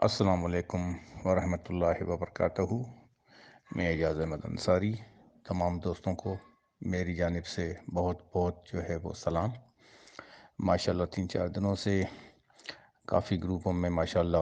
السلام علیکم ورحمۃ اللہ وبرکاتہ۔ میں اعجاز احمد انصاری تمام دوستوں کو میری جانب سے بہت بہت جو ہے وہ سلام۔ ماشاءاللہ 3-4 دنوں سے کافی گروپوں میں ماشاءاللہ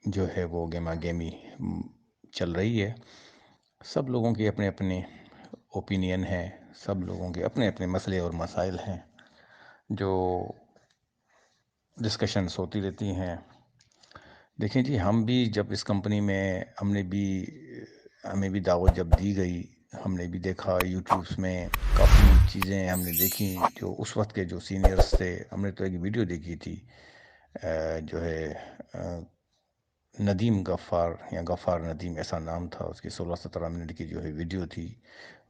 جو ہے وہ گیما گیمی چل رہی ہے۔ سب لوگوں کے اپنے اپنے اوپینین ہیں، سب لوگوں کے اپنے اپنے مسئلے اور مسائل ہیں جو ڈسکشنز ہوتی رہتی ہیں۔ دیکھیں جی، ہم بھی جب اس کمپنی میں ہمیں بھی دعوت جب دی گئی، ہم نے بھی دیکھا یوٹیوبس میں کافی چیزیں ہم نے دیکھی جو اس وقت کے جو سینئرز تھے۔ ہم نے تو ایک ویڈیو دیکھی تھی جو ہے ندیم غفار یا غفار ندیم ایسا نام تھا اس کی، 16-17 منٹ کی جو ہے ویڈیو تھی۔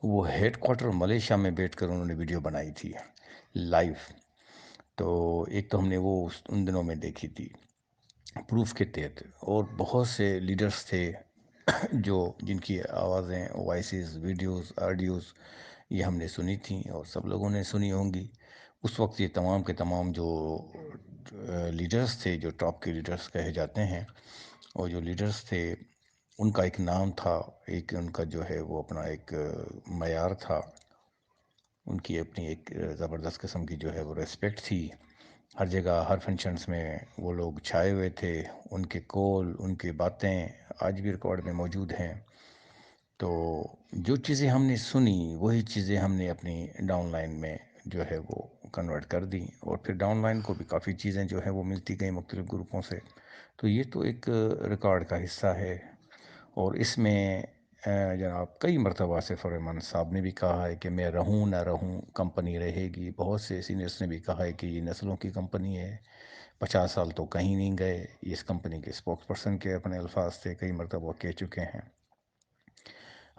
وہ ہیڈ کوارٹر ملیشیا میں بیٹھ کر انہوں نے ویڈیو بنائی تھی لائیو۔ تو ایک تو ہم نے وہ ان دنوں میں دیکھی تھی پروف کے تحت، اور بہت سے لیڈرز تھے جن کی آوازیں، وائسز، ویڈیوز، آڈیوز یہ ہم نے سنی تھیں اور سب لوگوں نے سنی ہوں گی۔ اس وقت یہ تمام کے تمام جو لیڈرز تھے، جو ٹاپ کے لیڈرز کہے جاتے ہیں، اور جو لیڈرز تھے ان کا ایک نام تھا، ایک ان کا جو ہے وہ اپنا ایک معیار تھا، ان کی اپنی ایک زبردست قسم کی جو ہے وہ ریسپیکٹ تھی۔ ہر جگہ ہر فنکشنز میں وہ لوگ چھائے ہوئے تھے، ان کے کول، ان کی باتیں آج بھی ریکارڈ میں موجود ہیں۔ تو جو چیزیں ہم نے سنی وہی چیزیں ہم نے اپنی ڈاؤن لائن میں جو ہے وہ کنورٹ کر دی، اور پھر ڈاؤن لائن کو بھی کافی چیزیں جو ہے وہ ملتی گئیں مختلف گروپوں سے۔ تو یہ تو ایک ریکارڈ کا حصہ ہے، اور اس میں جناب کئی مرتبہ سے فرمان صاحب نے بھی کہا ہے کہ میں رہوں نہ رہوں کمپنی رہے گی۔ بہت سے سینئرس نے بھی کہا ہے کہ یہ نسلوں کی کمپنی ہے، 50 سال تو کہیں نہیں گئے۔ اس کمپنی کے اسپوکس پرسن کے اپنے الفاظ تھے، کئی مرتبہ کہہ چکے ہیں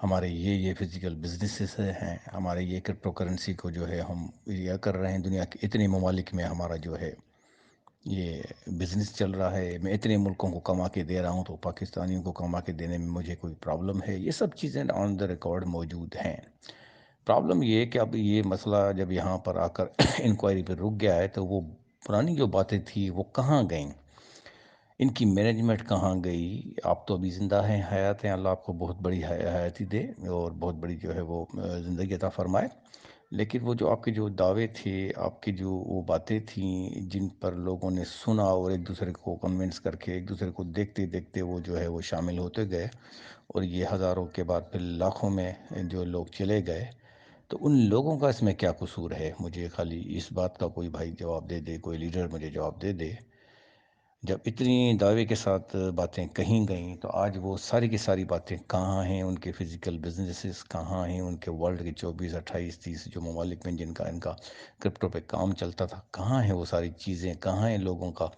ہمارے یہ فزیکل بزنسز ہیں، ہمارے یہ کرپٹو کرنسی کو جو ہے ہم یہ کر رہے ہیں، دنیا کے اتنے ممالک میں ہمارا جو ہے یہ بزنس چل رہا ہے، میں اتنے ملکوں کو کما کے دے رہا ہوں، تو پاکستانیوں کو کما کے دینے میں مجھے کوئی پرابلم ہے؟ یہ سب چیزیں آن دا ریکارڈ موجود ہیں۔ پرابلم یہ ہے کہ اب یہ مسئلہ جب یہاں پر آ کر انکوائری پہ رک گیا ہے، تو وہ پرانی جو باتیں تھیں وہ کہاں گئیں؟ ان کی مینجمنٹ کہاں گئی؟ آپ تو ابھی زندہ ہیں، حیات ہیں، اللہ آپ کو بہت بڑی حیاتی دے اور بہت بڑی جو ہے وہ زندگی عطا فرمائے۔ لیکن وہ جو آپ کے جو دعوے تھے، آپ کی جو وہ باتیں تھیں جن پر لوگوں نے سنا اور ایک دوسرے کو کنونس کر کے ایک دوسرے کو دیکھتے دیکھتے وہ جو ہے وہ شامل ہوتے گئے، اور یہ ہزاروں کے بعد پھر لاکھوں میں جو لوگ چلے گئے، تو ان لوگوں کا اس میں کیا قصور ہے؟ مجھے خالی اس بات کا کوئی بھائی جواب دے دے، کوئی لیڈر مجھے جواب دے دے۔ جب اتنی دعوے کے ساتھ باتیں کہیں گئیں، تو آج وہ ساری کی ساری باتیں کہاں ہیں؟ ان کے فزیکل بزنسز کہاں ہیں؟ ان کے ورلڈ کے 24, 28, 30 جو ممالک میں جن کا ان کا کرپٹو پہ کام چلتا تھا، کہاں ہیں وہ ساری چیزیں؟ کہاں ہیں لوگوں کا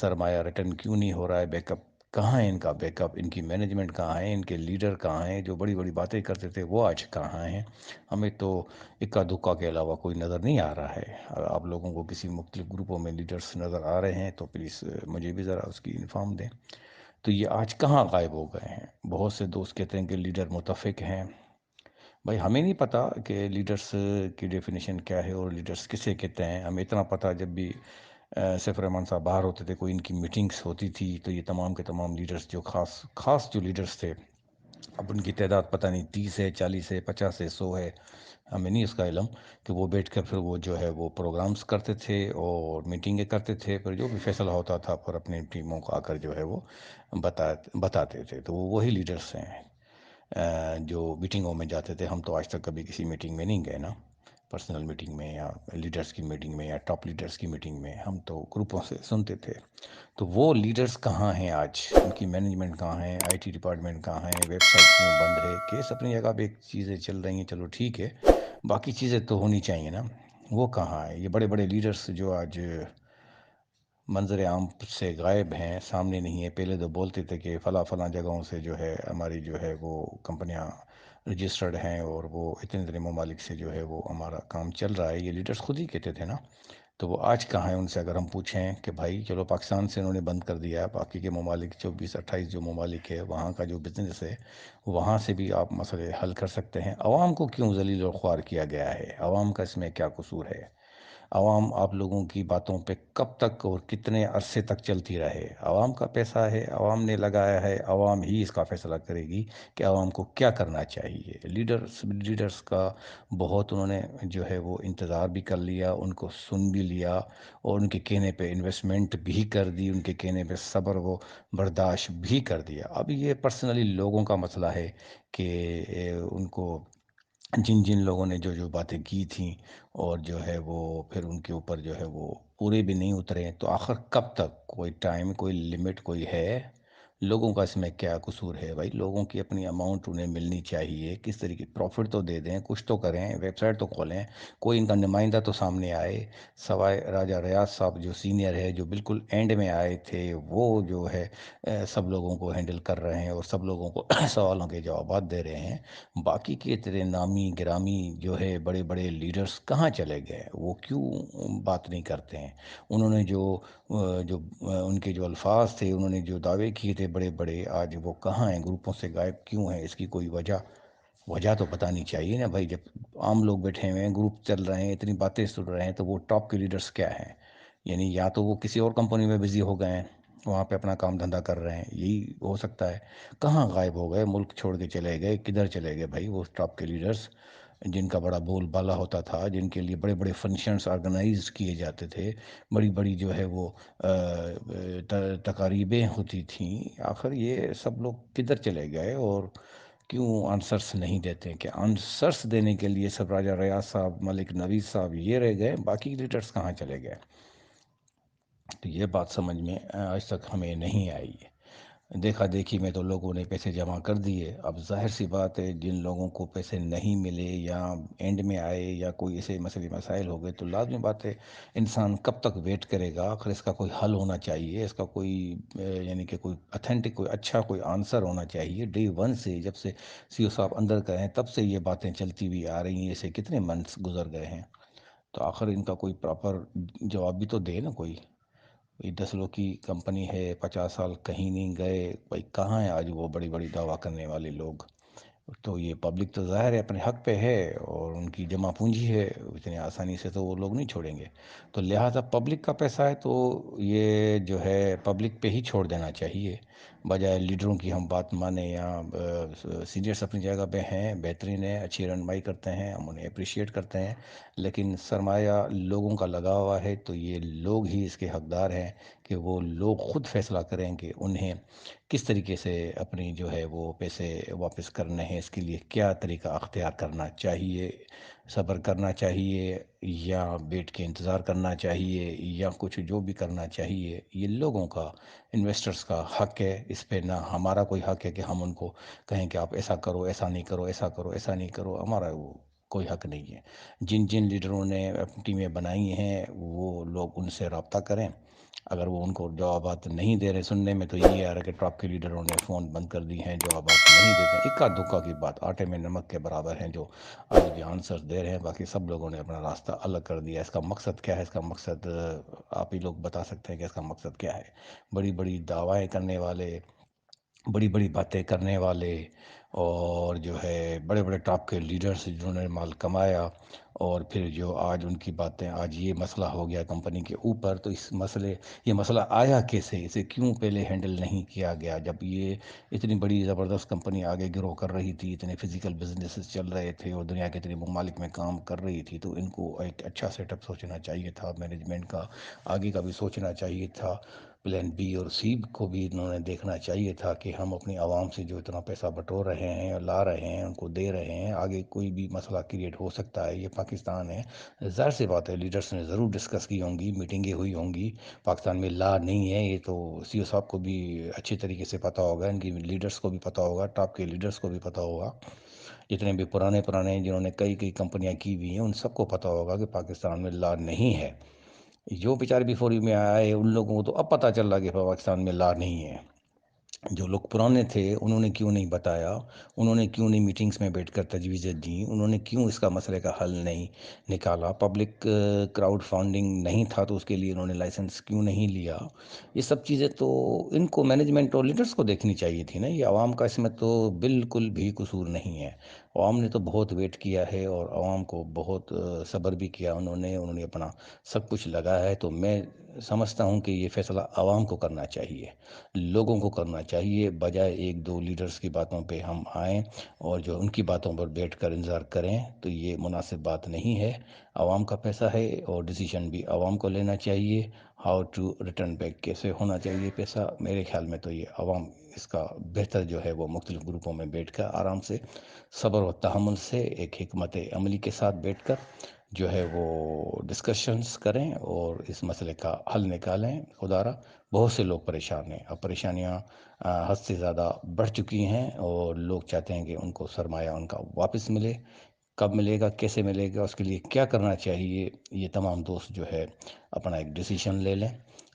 سرمایہ ریٹرن کیوں نہیں ہو رہا ہے؟ بیک اپ کہاں ہے؟ ان کا بیک اپ، ان کی مینجمنٹ کہاں ہے؟ ان کے لیڈر کہاں ہیں جو بڑی بڑی باتیں کرتے تھے؟ وہ آج کہاں ہیں؟ ہمیں تو اکا دکا کے علاوہ کوئی نظر نہیں آ رہا ہے۔ اگر آپ لوگوں کو کسی مختلف گروپوں میں لیڈرز نظر آ رہے ہیں تو پلیز مجھے بھی ذرا اس کی انفارم دیں۔ تو یہ آج کہاں غائب ہو گئے ہیں؟ بہت سے دوست کہتے ہیں کہ لیڈر متفق ہیں۔ بھائی ہمیں نہیں پتہ کہ لیڈرز کی ڈیفینیشن کیا ہے اور لیڈرز کسے کہتے ہیں۔ ہمیں اتنا پتہ، جب بھی سیف الرحمان صاحب باہر ہوتے تھے، کوئی ان کی میٹنگز ہوتی تھی، تو یہ تمام کے تمام لیڈرز جو خاص خاص جو لیڈرز تھے، اب ان کی تعداد پتہ نہیں 30 ہے، 40 ہے، 50 ہے، 100 ہے، ہمیں نہیں اس کا علم، کہ وہ بیٹھ کر پھر وہ جو ہے وہ پروگرامز کرتے تھے اور میٹنگیں کرتے تھے، پھر جو بھی فیصلہ ہوتا تھا پھر اپنی ٹیموں کو آ کر جو ہے وہ بتاتے تھے۔ تو وہ وہی لیڈرز ہیں جو میٹنگوں میں جاتے تھے۔ ہم تو آج تک کبھی کسی میٹنگ میں نہیں گئے نا، پرسنل میٹنگ میں یا لیڈرز کی میٹنگ میں یا ٹاپ لیڈرز کی میٹنگ میں، ہم تو گروپوں سے سنتے تھے۔ تو وہ لیڈرز کہاں ہیں آج؟ ان کی مینجمنٹ کہاں ہے؟ آئی ٹی ڈپارٹمنٹ کہاں ہے؟ ویب سائٹ کیوں بند ہے؟ کیس اپنی جگہ پہ ایک چیزیں چل رہی ہیں، چلو ٹھیک ہے، باقی چیزیں تو ہونی چاہیے نا، وہ کہاں ہے؟ یہ بڑے بڑے لیڈرز جو آج منظر عام سے غائب ہیں، سامنے نہیں ہے۔ پہلے تو بولتے تھے کہ فلاں فلاں جگہوں سے جو ہے ہماری جو ہے وہ کمپنیاں رجسٹرڈ ہیں، اور وہ اتنے اتنے ممالک سے جو ہے وہ ہمارا کام چل رہا ہے، یہ لیڈرز خود ہی کہتے تھے نا۔ تو وہ آج کہاں ہیں؟ ان سے اگر ہم پوچھیں کہ بھائی چلو پاکستان سے انہوں نے بند کر دیا ہے، باقی کے ممالک 24, 28 جو ممالک ہے وہاں کا جو بزنس ہے وہاں سے بھی آپ مسئلے حل کر سکتے ہیں۔ عوام کو کیوں ذلیل و خوار کیا گیا ہے؟ عوام کا اس میں کیا قصور ہے؟ عوام آپ لوگوں کی باتوں پہ کب تک اور کتنے عرصے تک چلتی رہے؟ عوام کا پیسہ ہے، عوام نے لگایا ہے، عوام ہی اس کا فیصلہ کرے گی کہ عوام کو کیا کرنا چاہیے۔ لیڈرز کا بہت انہوں نے جو ہے وہ انتظار بھی کر لیا، ان کو سن بھی لیا اور ان کے کہنے پہ انویسٹمنٹ بھی کر دی، ان کے کہنے پہ صبر و برداشت بھی کر دیا۔ اب یہ پرسنلی لوگوں کا مسئلہ ہے کہ ان کو جن جن لوگوں نے جو جو باتیں کی تھیں اور جو ہے وہ پھر ان کے اوپر جو ہے وہ پورے بھی نہیں اترے، تو آخر کب تک؟ کوئی ٹائم، کوئی لمٹ کوئی ہے؟ لوگوں کا اس میں کیا قصور ہے بھائی؟ لوگوں کی اپنی اماؤنٹ انہیں ملنی چاہیے، کس طریقے پروفٹ تو دے دیں، کچھ تو کریں، ویب سائٹ تو کھولیں، کوئی ان کا نمائندہ تو سامنے آئے۔ سوائے راجہ ریاض صاحب جو سینئر ہے، جو بالکل اینڈ میں آئے تھے، وہ جو ہے سب لوگوں کو ہینڈل کر رہے ہیں اور سب لوگوں کو سوالوں کے جوابات دے رہے ہیں۔ باقی کے تیرے نامی گرامی جو ہے بڑے بڑے لیڈرز کہاں چلے گئے؟ وہ کیوں بات نہیں کرتے ہیں؟ انہوں نے جو ان کے جو الفاظ تھے، انہوں نے جو دعوے کیے تھے بڑے بڑے، آج وہ کہاں ہیں؟ گروپوں سے غائب کیوں ہیں؟ اس کی کوئی وجہ تو بتانی چاہیے نا بھائی۔ جب عام لوگ بیٹھے ہوئے ہیں، گروپ چل رہے ہیں، اتنی باتیں سن رہے ہیں، تو وہ ٹاپ کے لیڈرز کیا ہیں؟ یعنی یا تو وہ کسی اور کمپنی میں بزی ہو گئے ہیں، وہاں پہ اپنا کام دھندا کر رہے ہیں، یہی ہو سکتا ہے۔ کہاں غائب ہو گئے؟ ملک چھوڑ کے چلے گئے؟ کدھر چلے گئے بھائی وہ ٹاپ کے لیڈرز جن کا بڑا بول بالا ہوتا تھا، جن کے لیے بڑے بڑے فنکشنز آرگنائز کیے جاتے تھے، بڑی بڑی جو ہے وہ تقاریبیں ہوتی تھیں؟ آخر یہ سب لوگ کدھر چلے گئے اور کیوں آنسرس نہیں دیتے؟ کہ آنسرس دینے کے لیے سب راجہ ریاض صاحب، ملک نوید صاحب یہ رہ گئے، باقی لیڈرز کہاں چلے گئے؟ تو یہ بات سمجھ میں آج تک ہمیں نہیں آئی ہے۔ دیکھا دیکھی میں تو لوگوں نے پیسے جمع کر دیے، اب ظاہر سی بات ہے جن لوگوں کو پیسے نہیں ملے یا اینڈ میں آئے یا کوئی ایسے مسئلے مسائل ہو گئے، تو لازمی بات ہے انسان کب تک ویٹ کرے گا؟ آخر اس کا کوئی حل ہونا چاہیے، اس کا کوئی یعنی کہ کوئی اتھینٹک، کوئی اچھا کوئی آنسر ہونا چاہیے۔ ڈے ون سے جب سے سی او صاحب اندر گئے ہیں تب سے یہ باتیں چلتی ہوئی آ رہی ہیں، ایسے کتنے منتھس گزر گئے ہیں، تو آخر ان کا کوئی پراپر جواب بھی تو دے نا کوئی۔ یہ 10 لوگ کی کمپنی ہے، 50 سال کہیں نہیں گئے بھائی، کہاں ہیں آج وہ بڑی بڑی دعویٰ کرنے والے لوگ؟ تو یہ پبلک تو ظاہر ہے اپنے حق پہ ہے اور ان کی جمع پونجی ہے، اتنی آسانی سے تو وہ لوگ نہیں چھوڑیں گے۔ تو لہٰذا پبلک کا پیسہ ہے تو یہ جو ہے پبلک پہ ہی چھوڑ دینا چاہیے، بجائے لیڈروں کی ہم بات مانیں۔ یا سینئرس اپنی جگہ پہ ہیں، بہترین ہے، اچھی رہنمائی کرتے ہیں، ہم انہیں اپریشیٹ کرتے ہیں، لیکن سرمایہ لوگوں کا لگا ہوا ہے تو یہ لوگ ہی اس کے حقدار ہیں کہ وہ لوگ خود فیصلہ کریں کہ انہیں کس طریقے سے اپنی جو ہے وہ پیسے واپس کرنے ہیں، اس کے لیے کیا طریقہ اختیار کرنا چاہیے۔ صبر کرنا چاہیے یا بیٹھ کے انتظار کرنا چاہیے یا کچھ جو بھی کرنا چاہیے، یہ لوگوں کا، انویسٹرز کا حق ہے۔ اس پہ نہ ہمارا کوئی حق ہے کہ ہم ان کو کہیں کہ آپ ایسا کرو، ایسا نہیں کرو، ایسا کرو، ایسا نہیں کرو، ہمارا وہ کوئی حق نہیں ہے۔ جن جن لیڈروں نے اپنی ٹیمیں بنائی ہیں وہ لوگ ان سے رابطہ کریں، اگر وہ ان کو جوابات نہیں دے رہے سننے میں، تو یہ آ رہا کہ ٹاپ کے لیڈروں نے فون بند کر دی ہیں، جوابات نہیں دیتے ہیں، اکا دکا کی بات، آٹے میں نمک کے برابر ہیں جو آج بھی آنسر دے رہے ہیں، باقی سب لوگوں نے اپنا راستہ الگ کر دیا۔ اس کا مقصد کیا ہے؟ اس کا مقصد آپ ہی لوگ بتا سکتے ہیں کہ اس کا مقصد کیا ہے؟ بڑی بڑی دعوائیں کرنے والے، بڑی بڑی باتیں کرنے والے اور جو ہے بڑے بڑے ٹاپ کے لیڈرز جنہوں نے مال کمایا، اور پھر جو آج ان کی باتیں، آج یہ مسئلہ ہو گیا کمپنی کے اوپر، تو یہ مسئلہ آیا کیسے؟ اسے کیوں پہلے ہینڈل نہیں کیا گیا جب یہ اتنی بڑی زبردست کمپنی آگے گرو کر رہی تھی، اتنے فزیکل بزنسز چل رہے تھے اور دنیا کے اتنے ممالک میں کام کر رہی تھی؟ تو ان کو ایک اچھا سیٹ اپ سوچنا چاہیے تھا، مینجمنٹ کا آگے کا بھی سوچنا چاہیے تھا، پلان بی اور سی کو بھی انہوں نے دیکھنا چاہیے تھا کہ ہم اپنی عوام سے جو اتنا پیسہ بٹور رہے ہیں اور لا رہے ہیں، ان کو دے رہے ہیں، آگے کوئی بھی مسئلہ کریٹ ہو سکتا ہے، یہ پاکستان ہے۔ ظاہر سی بات ہے لیڈرز نے ضرور ڈسکس کی ہوں گی، میٹنگیں ہوئی ہوں گی، پاکستان میں لا نہیں ہے، یہ تو سی او صاحب کو بھی اچھی طریقے سے پتہ ہوگا، ان کی لیڈرز کو بھی پتہ ہوگا، ٹاپ کے لیڈرز کو بھی پتہ ہوگا، جتنے بھی پرانے جنہوں نے کئی کئی کمپنیاں کی ہوئی ہیں ان سب کو پتہ ہوگا کہ پاکستان میں لا نہیں ہے۔ جو بیچارے بھی فوری میں آئے ان لوگوں کو تو اب پتہ چل رہا کہ پاکستان میں لا نہیں ہے۔ جو لوگ پرانے تھے انہوں نے کیوں نہیں بتایا؟ انہوں نے کیوں نہیں میٹنگز میں بیٹھ کر تجویزیں دیں؟ انہوں نے کیوں اس کا مسئلے کا حل نہیں نکالا؟ پبلک کراؤڈ فنڈنگ نہیں تھا تو اس کے لیے انہوں نے لائسنس کیوں نہیں لیا؟ یہ سب چیزیں تو ان کو مینجمنٹ اور لیڈرز کو دیکھنی چاہیے تھی نا، یہ عوام کا اس میں تو بالکل بھی قصور نہیں ہے۔ عوام نے تو بہت ویٹ کیا ہے اور عوام کو بہت صبر بھی کیا انہوں نے اپنا سب کچھ لگا ہے، تو میں سمجھتا ہوں کہ یہ فیصلہ عوام کو کرنا چاہیے، لوگوں کو کرنا چاہیے، بجائے ایک دو لیڈرز کی باتوں پہ ہم آئیں اور جو ان کی باتوں پر بیٹھ کر انتظار کریں، تو یہ مناسب بات نہیں ہے۔ عوام کا پیسہ ہے اور ڈیسیشن بھی عوام کو لینا چاہیے۔ ہاؤ ٹو ریٹرن بیک، کیسے ہونا چاہیے پیسہ، میرے خیال میں تو یہ عوام اس کا بہتر جو ہے وہ مختلف گروپوں میں بیٹھ کر آرام سے صبر و تحمل سے ایک حکمت عملی کے ساتھ بیٹھ کر جو ہے وہ ڈسکشنز کریں اور اس مسئلے کا حل نکالیں۔ خدا را بہت سے لوگ پریشان ہیں، اب پریشانیاں حد سے زیادہ بڑھ چکی ہیں اور لوگ چاہتے ہیں کہ ان کو سرمایہ ان کا واپس ملے۔ کب ملے گا، کیسے ملے گا، اس کے لیے کیا کرنا چاہیے، یہ تمام دوست جو ہے اپنا ایک ڈیسیشن لے لیں۔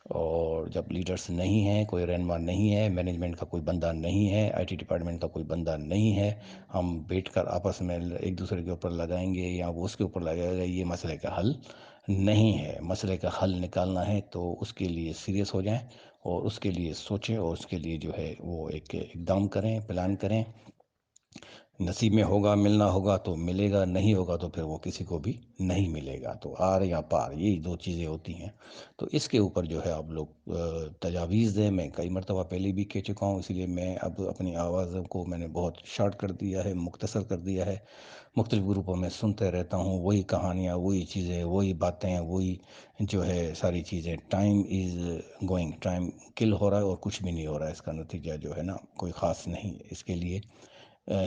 اور جب لیڈرز نہیں ہیں، کوئی رہنما نہیں ہے، مینجمنٹ کا کوئی بندہ نہیں ہے، آئی ٹی ڈپارٹمنٹ کا کوئی بندہ نہیں ہے، ہم بیٹھ کر آپس میں ایک دوسرے کے اوپر لگائیں گے یا وہ اس کے اوپر لگائے گا، یہ مسئلے کا حل نہیں ہے۔ مسئلے کا حل نکالنا ہے تو اس کے لیے سیریس ہو جائیں اور اس کے لیے سوچیں اور اس کے لیے جو ہے وہ ایک اقدام کریں، پلان کریں۔ نصیب میں ہوگا، ملنا ہوگا تو ملے گا، نہیں ہوگا تو پھر وہ کسی کو بھی نہیں ملے گا، تو آر یا پار یہی دو چیزیں ہوتی ہیں۔ تو اس کے اوپر جو ہے آپ لوگ تجاویز دیں، میں کئی مرتبہ پہلے بھی کہہ چکا ہوں، اس لیے میں اب اپنی آوازوں کو میں نے بہت شارٹ کر دیا ہے، مختصر کر دیا ہے۔ مختلف گروپوں میں سنتے رہتا ہوں، وہی کہانیاں، وہی چیزیں، وہی باتیں، وہی جو ہے ساری چیزیں۔ ٹائم از گوئنگ، ٹائم کل ہو رہا ہے اور کچھ بھی نہیں ہو رہا ہے، اس کا نتیجہ جو ہے نا کوئی خاص نہیں ہے۔ اس کے لیے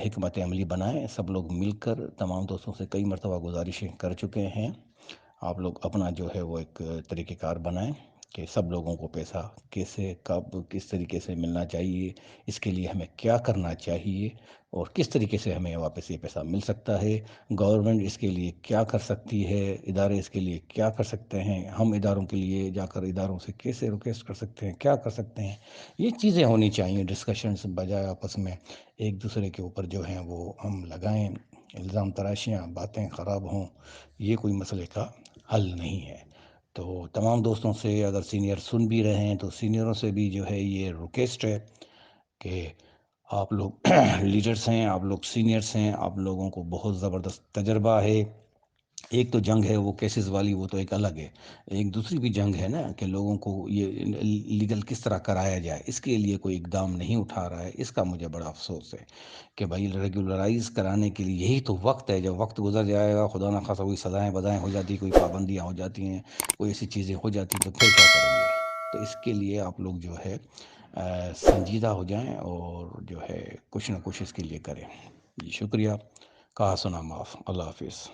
حکمت عملی بنائیں، سب لوگ مل کر، تمام دوستوں سے کئی مرتبہ گزارشیں کر چکے ہیں، آپ لوگ اپنا جو ہے وہ ایک طریقہ کار بنائیں کہ سب لوگوں کو پیسہ کیسے، کب، کس طریقے سے ملنا چاہیے، اس کے لیے ہمیں کیا کرنا چاہیے اور کس طریقے سے ہمیں واپس یہ پیسہ مل سکتا ہے۔ گورنمنٹ اس کے لیے کیا کر سکتی ہے، ادارے اس کے لیے کیا کر سکتے ہیں، ہم اداروں کے لیے جا کر اداروں سے کیسے ریکویسٹ کر سکتے ہیں، کیا کر سکتے ہیں۔ یہ چیزیں ہونی چاہیے ڈسکشنز، بجائے آپس میں ایک دوسرے کے اوپر جو ہیں وہ ہم لگائیں، الزام تراشیاں، باتیں خراب ہوں، یہ کوئی مسئلے کا حل نہیں ہے۔ تو تمام دوستوں سے، اگر سینئر سن بھی رہے ہیں تو سینئروں سے بھی جو ہے یہ ریکویسٹ ہے کہ آپ لوگ لیڈرز ہیں، آپ لوگ سینئرز ہیں، آپ لوگوں کو بہت زبردست تجربہ ہے۔ ایک تو جنگ ہے وہ کیسز والی، وہ تو ایک الگ ہے، ایک دوسری بھی جنگ ہے نا کہ لوگوں کو یہ لیگل کس طرح کرایا جائے، اس کے لیے کوئی اقدام نہیں اٹھا رہا ہے۔ اس کا مجھے بڑا افسوس ہے کہ بھائی ریگولرائز کرانے کے لیے یہی تو وقت ہے، جب وقت گزر جائے گا، خدا نخواستہ کوئی سزائیں بدائیں ہو جاتی، کوئی پابندیاں ہو جاتی ہیں، کوئی ایسی چیزیں ہو جاتی تو پھر کیا کریں گے؟ تو اس کے لیے آپ لوگ جو ہے سنجیدہ ہو جائیں اور جو ہے کچھ نہ کچھ اس کے لیے کریں۔ جی شکریہ، کہا سنا معاف، اللہ حافظ۔